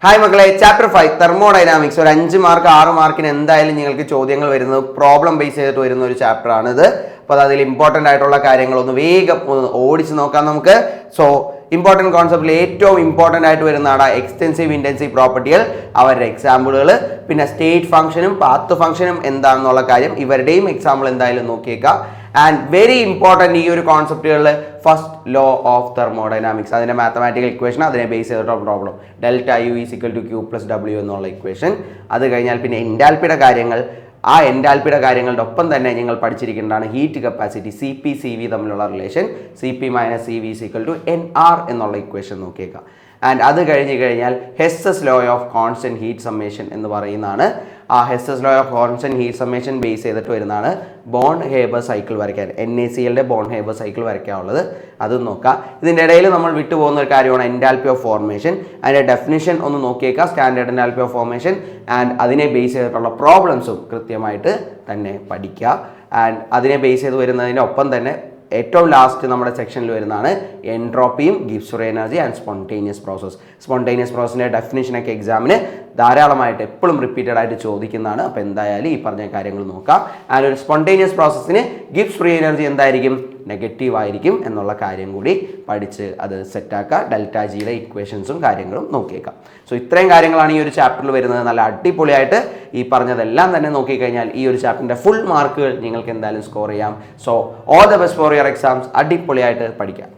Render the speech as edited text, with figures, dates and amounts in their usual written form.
Hi മക്കളെ, chapter 5 thermodynamics ഒരു 5 mark 6 മാർക്കിന് എന്തായാലും നിങ്ങൾക്ക് ചോദ്യങ്ങൾ വരുന്നത് പ്രോബ്ലം ബേസ് ചെയ്തിട്ട് വരുന്ന ഒരു ചാപ്റ്റർ ആണിത്. അപ്പോൾ അതിൽ ഇമ്പോർട്ടൻ്റ് ആയിട്ടുള്ള കാര്യങ്ങളൊന്ന് വേഗം ഓടിച്ച് നോക്കാം നമുക്ക്. സോ ഇമ്പോർട്ടൻറ്റ് കോൺസെപ്റ്റിൽ ഏറ്റവും ഇമ്പോർട്ടൻ്റ് ആയിട്ട് വരുന്നതാണ് എക്സ്റ്റെൻസീവ് ഇൻറ്റൻസീവ് പ്രോപ്പർട്ടികൾ, അവരുടെ എക്സാമ്പിളുകൾ, പിന്നെ സ്റ്റേറ്റ് ഫംഗ്ഷനും പാത്ത് ഫംഗ്ഷനും എന്താണെന്നുള്ള കാര്യം ഇവരുടെയും എക്സാമ്പിൾ എന്തായാലും നോക്കിയേക്കാം. ആൻഡ് വെരി ഇമ്പോർട്ടൻറ്റ് ഈ ഒരു കോൺസെപ്റ്റുകളിൽ ഫസ്റ്റ് ലോ ഓഫ് തെർമോഡൈനാമിക്സ്, അതിൻ്റെ മാത്തമാറ്റിക്കൽ ഇക്വേഷൻ, അതിനെ ബേസ് ചെയ്തിട്ടുള്ള problem delta U is equal to Q plus W എന്നുള്ള ഇക്വേഷൻ. അത് കഴിഞ്ഞാൽ പിന്നെ എൻതാൽപ്പിയുടെ കാര്യങ്ങൾ, ആ എൻതാൽപ്പിയുടെ കാര്യങ്ങളുടെ ഒപ്പം തന്നെ നിങ്ങൾ പഠിച്ചിരിക്കേണ്ടതാണ് heat capacity C P C V തമ്മിലുള്ള relation, C P minus C V is equal to N R എന്നുള്ള ഇക്വേഷൻ നോക്കിയേക്കാം. ആൻഡ് അത് കഴിഞ്ഞ് കഴിഞ്ഞാൽ Hess's law of constant heat summation എന്ന് പറയുന്നതാണ്. ആ Hess's law of constant heat summation base ചെയ്തിട്ട് വരുന്നതാണ് ബോൺ ഹേബർ സൈക്കിൾ വരയ്ക്കാൻ, NaClയുടെ ബോൺ ഹേബർ സൈക്കിൾ വരയ്ക്കാനുള്ളത്. അതും നോക്കാം. ഇതിൻ്റെ ഇടയിൽ നമ്മൾ വിട്ടുപോകുന്ന ഒരു കാര്യമാണ് എൻതാൽപ്പി ഓഫ് ഫോർമേഷൻ. അതിൻ്റെ ഡെഫിനിഷൻ ഒന്ന് നോക്കിയേക്കാം, standard enthalpy of formation. And അതിനെ ബേസ് ചെയ്തിട്ടുള്ള പ്രോബ്ലംസും കൃത്യമായിട്ട് തന്നെ പഠിക്കുക. ആൻഡ് അതിനെ ബേസ് ചെയ്ത് വരുന്നതിൻ്റെ ഒപ്പം തന്നെ ഏറ്റവും ലാസ്റ്റ് നമ്മുടെ സെക്ഷനിൽ വരുന്നതാണ് എൻട്രോപ്പിയും, Gibbs free energy and spontaneous process. Spontaneous പ്രോസസ്സിൻ്റെ ഡെഫിനിഷനൊക്കെ എക്സാമിന് ധാരാളമായിട്ട് എപ്പോഴും റിപ്പീറ്റഡ് ആയിട്ട് ചോദിക്കുന്നതാണ്. അപ്പോൾ എന്തായാലും ഈ പറഞ്ഞ കാര്യങ്ങൾ നോക്കാം. ആൻഡ് ഒരു സ്പോണ്ടേനിയസ് പ്രോസസ്സിന് ഗിബ്സ് ഫ്രീ എനർജി എന്തായിരിക്കും? നെഗറ്റീവ് ആയിരിക്കും എന്നുള്ള കാര്യം കൂടി പഠിച്ച് അത് സെറ്റാക്കുക. ഡെൽറ്റ ജിയുടെ ഇക്വേഷൻസും കാര്യങ്ങളും നോക്കിയേക്കാം. സോ ഇത്രയും കാര്യങ്ങളാണ് ഈ ഒരു ചാപ്റ്ററിൽ വരുന്നത്. നല്ല അടിപൊളിയായിട്ട് ഈ പറഞ്ഞതെല്ലാം തന്നെ നോക്കിക്കഴിഞ്ഞാൽ ഈ ഒരു ചാപ്റ്ററിൻ്റെ ഫുൾ മാർക്കുകൾ നിങ്ങൾക്ക് എന്തായാലും സ്കോർ ചെയ്യാം. So all the best for your exams. അടിപൊളിയായിട്ട് പഠിക്കാം.